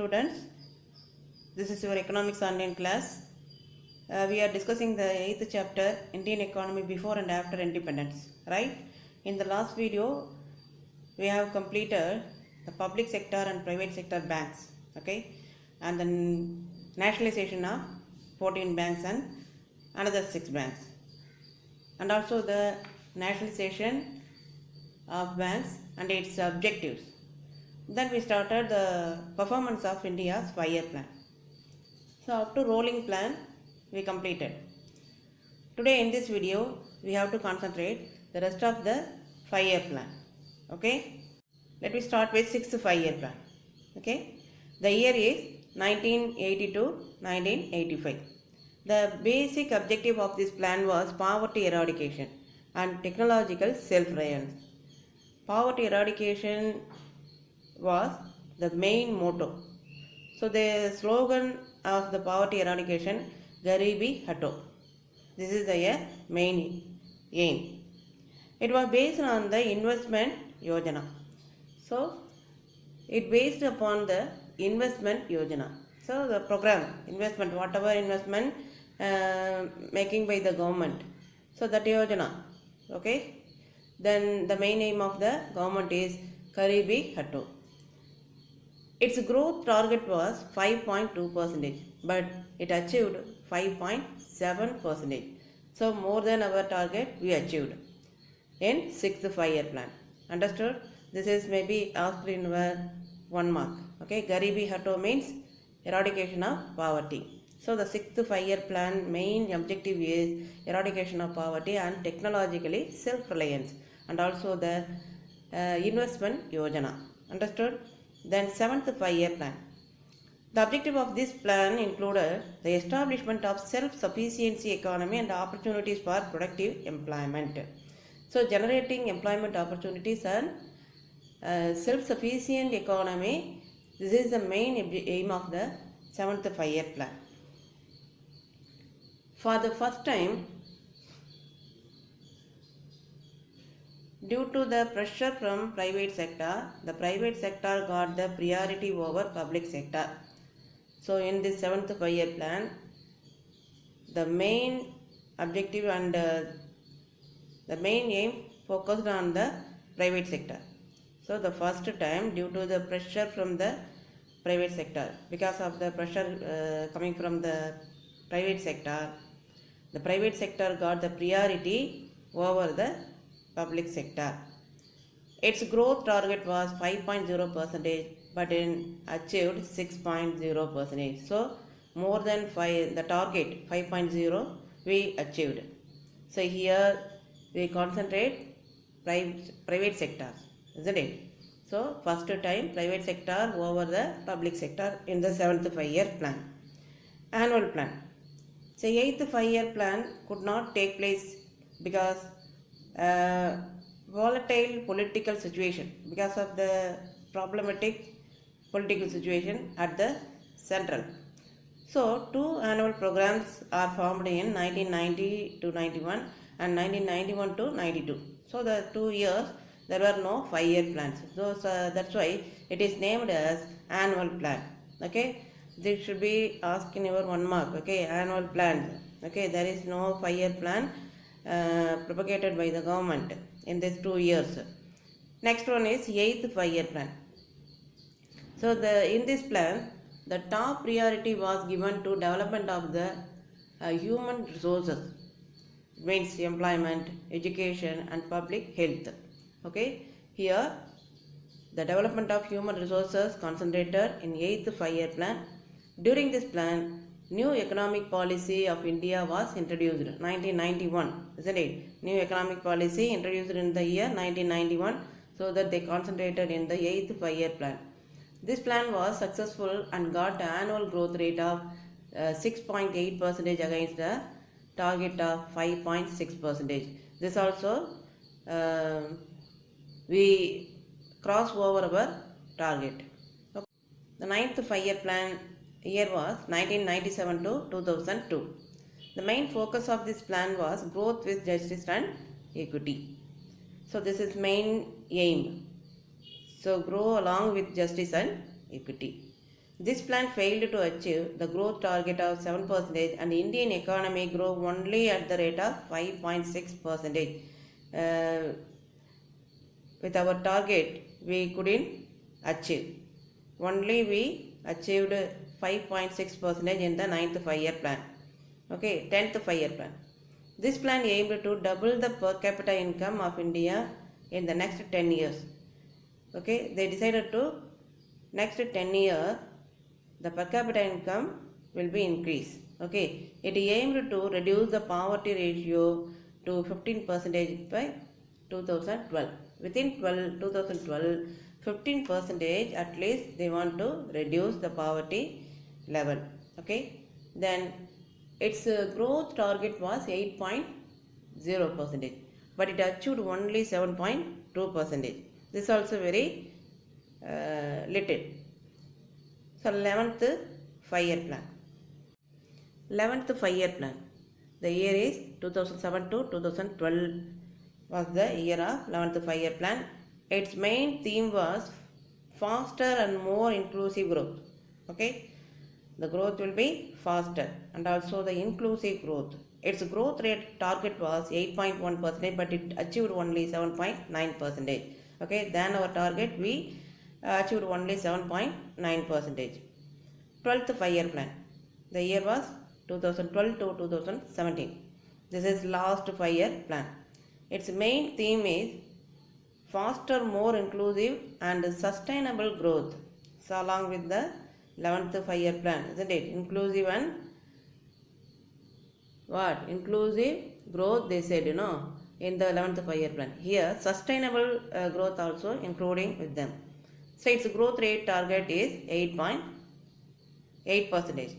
students, this is your economics online class. We are discussing the 8th chapter, Indian economy before and after independence, right? In the last video, we have completed the public sector and private sector banks, okay, and the nationalization of 14 banks and another 6 banks, and also the nationalization of banks and its objectives. Then we started the performance of India's 5-year plan. So up to rolling plan we completed. Today in this video we have to concentrate the rest of the 5-year plan. Okay. Let me start with 6th 5-year plan. Okay. The year is 1980 to 1985. The basic objective of this plan was poverty eradication and technological self-reliance. Poverty eradication was the main motto. So the slogan of the poverty eradication, Garibi Hato. This is the main aim. It was based on the investment yojana. So it based upon the investment yojana. So the program, investment, whatever investment making by the government. So that yojana, okay. Then the main aim of the government is Garibi Hato. Its growth target was 5.2%, but it achieved 5.7%. So more than our target we achieved in 6th 5-year plan. Understood? This is maybe asked in 1 mark. Okay, Garibi Hato means eradication of poverty. So the 6th 5-year plan main objective is eradication of poverty and technologically self-reliance, and also the investment yojana. Understood? Then 7th 5-year plan. The objective of this plan included the establishment of self-sufficiency economy and opportunities for productive employment. So generating employment opportunities and self-sufficient economy, this is the main aim of the 7th 5-year plan. For the first time, due to the pressure from private sector, the private sector got the priority over public sector. So in this 7th 5-year plan, the main objective and the main aim focused on the private sector. So the first time, due to the pressure from the private sector, because of the pressure coming from the private sector got the priority over the public sector. Its growth target was 5.0%, but it achieved 6.0%. So more than 5, the target 5.0 we achieved. So here we concentrate private sector, isn't it? So first time private sector over the public sector in the 7th 5-year plan. Annual plan. So 8th 5-year plan could not take place because volatile political situation, because of the problematic political situation at the central. So 2 annual programs are formed in 1990 to 91 and 1991 to 92. So the 2 years there were no 5-year plans. So that's why it is named as annual plan. Okay, this should be asked in your 1 mark. Okay, annual plan. Okay, there is no 5-year plan propagated by the government in these 2 years. Next one is 8th 5-year plan. So in this plan, the top priority was given to development of the human resources, means employment, education and public health. Okay, here the development of human resources concentrated in 8th 5-year plan. During this plan, new economic policy of India was introduced 1991, isn't it? New economic policy introduced in the year 1991, so that they concentrated in the 8th 5-year plan. This plan was successful and got an annual growth rate of 6.8% against the target of 5.6%. This also we crossed over our target. Okay. The 9th 5-year plan year was 1997 to 2002. The main focus of this plan was growth with justice and equity. So this is main aim. So grow along with justice and equity. This plan failed to achieve the growth target of 7% and the Indian economy grew only at the rate of 5.6%. With our target, we couldn't achieve. Only we achieved 5.6% in the 9th 5-year plan. Okay, 10th 5-year plan. This plan aimed to double the per capita income of India in the next 10 years. Okay, they decided to next 10 years the per capita income will be increased. Okay, it aimed to reduce the poverty ratio to 15% by 2012. Within 2012, 15% at least they want to reduce the poverty level. Okay, then its growth target was 8.0%, but it achieved only 7.2%. This is also very little. So 11th 5-year plan. 11th 5-year plan. The year is 2007 to 2012 was the year of 11th 5-year plan. Its main theme was faster and more inclusive growth. Okay, the growth will be faster and also the inclusive growth. Its growth rate target was 8.1%, but it achieved only 7.9%. Okay, then our target we achieved only 7.9%. 12th 5-year plan. The year was 2012 to 2017. This is last 5-year plan. Its main theme is faster, more inclusive and sustainable growth. So along with the 11th 5-year plan, isn't it? Inclusive and what? Inclusive growth they said, in the 11th 5-year plan. Here sustainable growth also including with them. So its growth rate target is 8.8%.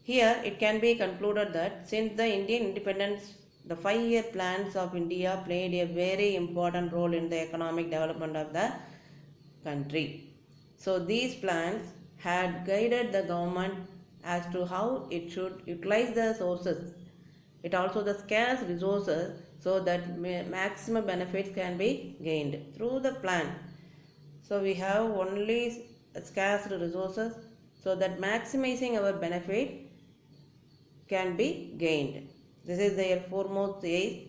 Here it can be concluded that since the Indian independence, the 5-year plans of India played a very important role in the economic development of the country. So these plans had guided the government as to how it should utilize the sources. It also the scarce resources so that maximum benefits can be gained through the plan. So we have only scarce resources so that maximizing our benefit can be gained. This is their foremost aim,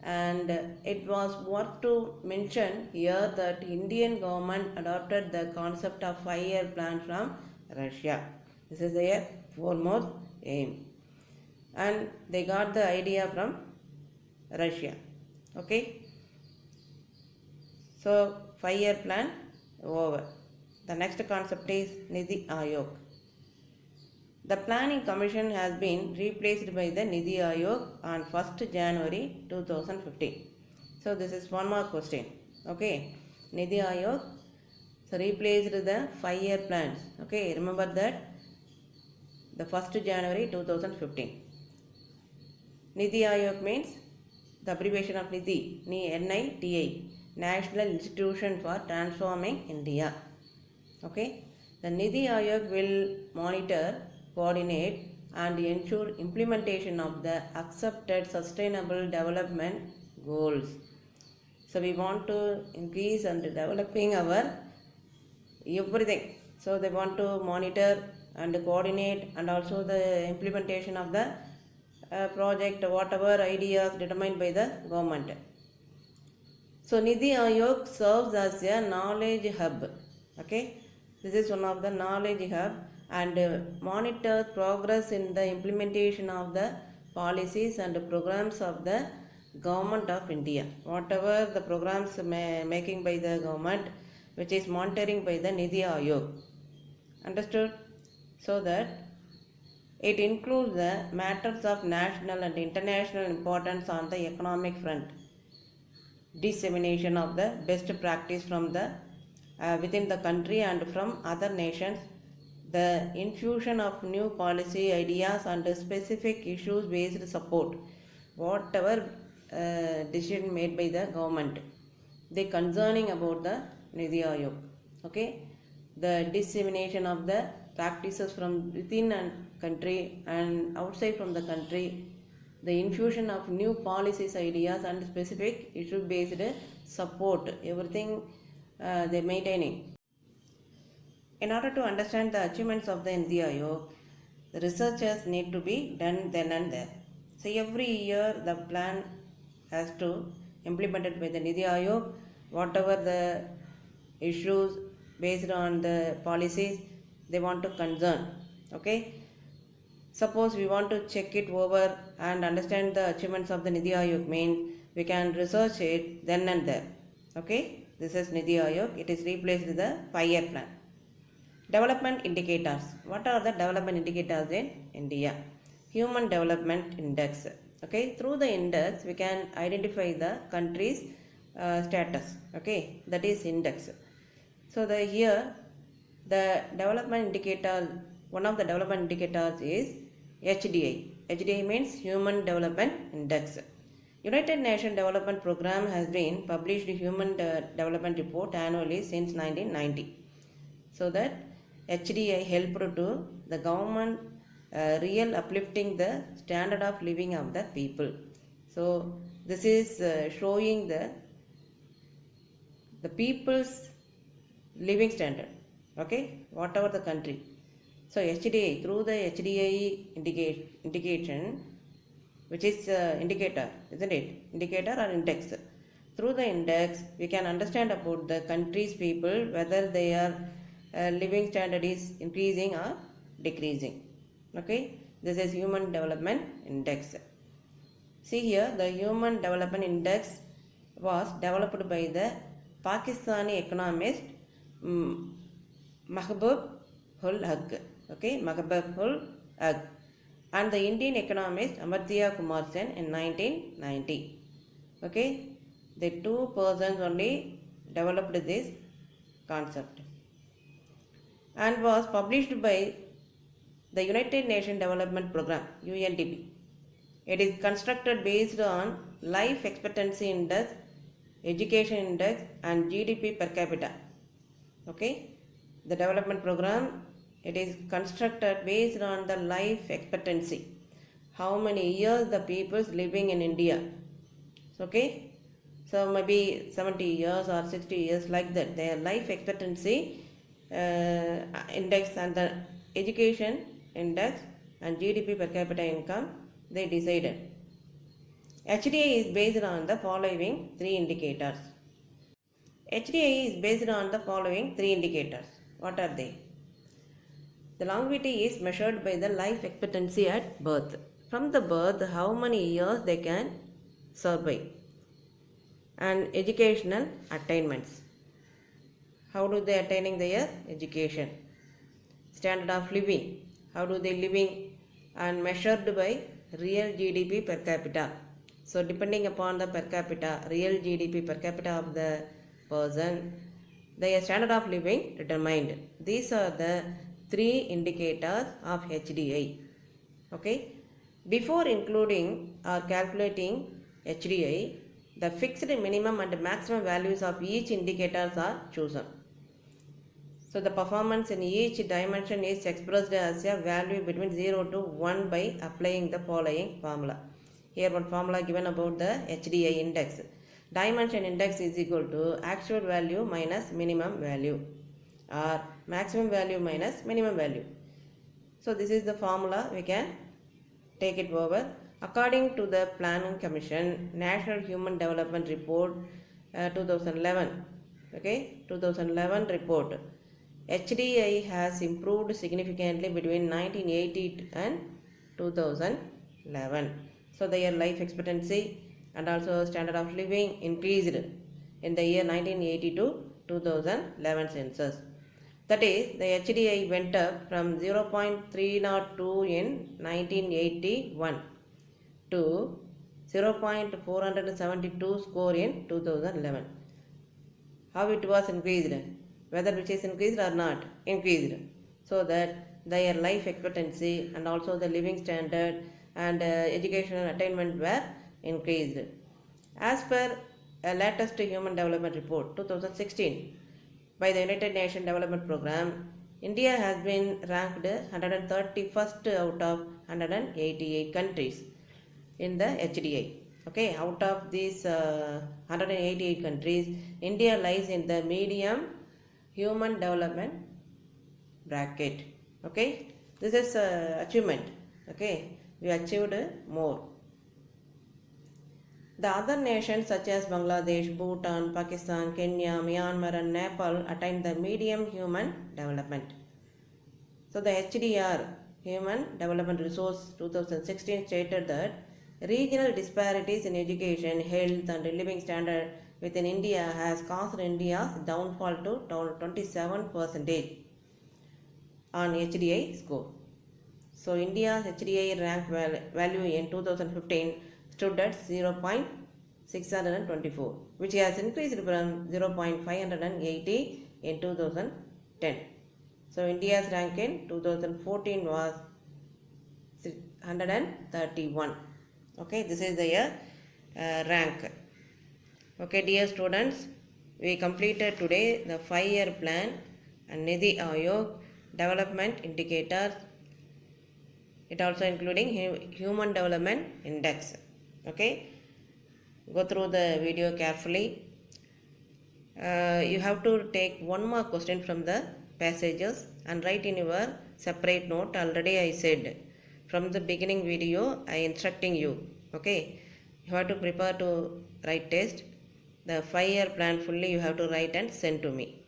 and it was worth to mention here that Indian government adopted the concept of 5-year plan from Russia. This is their foremost aim, and they got the idea from Russia. Okay, so 5-year plan over. The next concept is Niti Aayog. The Planning Commission has been replaced by the Niti Aayog on 1st January 2015. So this is one more question. Okay, Niti Aayog replaced the 5-year plans. Okay, remember that the 1st January 2015. Niti Aayog means the abbreviation of Niti, NITI, National Institution for Transforming India. Okay, the Niti Aayog will monitor, coordinate and ensure implementation of the accepted sustainable development goals. So we want to increase and developing our everything. So they want to monitor and coordinate and also the implementation of the project, whatever ideas determined by the government. So Niti Aayog serves as a knowledge hub. Okay, this is one of the knowledge hub and monitor progress in the implementation of the policies and programs of the government of India. Whatever the programs making by the government, which is monitoring by the Niti Aayog. Understood? So that it includes the matters of national and international importance on the economic front, dissemination of the best practice from the within the country and from other nations, the infusion of new policy ideas and specific issues based support, whatever decision made by the government, they concerning about the Niti Aayog. Okay, the dissemination of the practices from within a country and outside from the country, the infusion of new policies, ideas and specific issue based support, everything they maintaining. In order to understand the achievements of the Niti Aayog, the researchers need to be done then and there. So every year the plan has to implemented by the Niti Aayog, whatever the issues based on the policies they want to concern. Okay. Suppose we want to check it over and understand the achievements of the Niti Aayog means we can research it then and there. Okay. This is Niti Aayog. It is replaced with the 5-year plan. Development indicators. What are the development indicators in India? Human Development Index. Okay, through the index we can identify the country's status. Okay, that is index. So here the development indicator, one of the development indicators is HDI. HDI means Human Development Index. United Nations Development Program has been published Human Development Report annually since 1990. So that HDI helped to the government real uplifting the standard of living of the people. So this is showing the people's living standard. Okay, whatever the country. So HDI, through the HDI indication, which is indicator, isn't it? Indicator or index. Through the index, we can understand about the country's people, whether they are living standard is increasing or decreasing. Okay, this is Human Development Index. See here, the Human Development Index was developed by the Pakistani economist Mahbub ul Haq. Okay, Mahbub ul Haq, and the Indian economist Amartya Kumar Sen in 1990. Okay, the two persons only developed this concept and was published by the United Nations Development Program, UNDP. It is constructed based on life expectancy index, education index and GDP per capita. Okay, the development program, it is constructed based on the life expectancy, how many years the people living in India. Okay, so maybe 70 years or 60 years, like that. Their life expectancy index and the education index and GDP per capita income they decided. HDI is based on the following 3 indicators. HDI is based on the following 3 indicators. What are they? The longevity is measured by the life expectancy at birth. From the birth, how many years they can survive. And educational attainments. How do they attaining their education? Standard of living. How do they living? And measured by real GDP per capita. So depending upon the per capita, real GDP per capita of the person, their standard of living determined. These are the 3 indicators of HDI. Okay. Before including or calculating HDI, the fixed minimum and maximum values of each indicators are chosen. So the performance in each dimension is expressed as a value between 0 to 1 by applying the following formula. Here one formula given about the HDI index. Dimension index is equal to actual value minus minimum value or maximum value minus minimum value. So this is the formula, we can take it over. According to the Planning Commission National Human Development Report 2011, okay, 2011 report, HDI has improved significantly between 1980 and 2011. So their life expectancy and also standard of living increased in the year 1980 to 2011 census. That is, the HDI went up from 0.302 in 1981 to 0.472 score in 2011. How it was increased? Whether which is increased or not? Increased. So that their life expectancy and also the living standard and educational attainment were increased. As per a latest Human Development Report 2016 by the United Nations Development Program, India has been ranked 131st out of 188 countries in the HDI. Okay, out of these 188 countries, India lies in the medium human development bracket. Okay, this is achievement. Okay, we achieved more. The other nations such as Bangladesh, Bhutan, Pakistan, Kenya, Myanmar and Nepal attained the medium human development. So the HDR, Human Development Resource 2016 stated that regional disparities in education, health and living standard within India has caused India's downfall to 27% on HDI score. So India's HDI rank value in 2015 stood at 0.624, which has increased from 0.580 in 2010. So India's rank in 2014 was 131. Okay, this is the rank. Okay, dear students, we completed today the 5-year plan and Niti Aayog development indicators. It also including human development index. Okay, go through the video carefully. You have to take one more question from the passages and write in your separate note. Already I said from the beginning video I instructing you. Okay, you have to prepare to write test. The 5-year plan fully you have to write and send to me.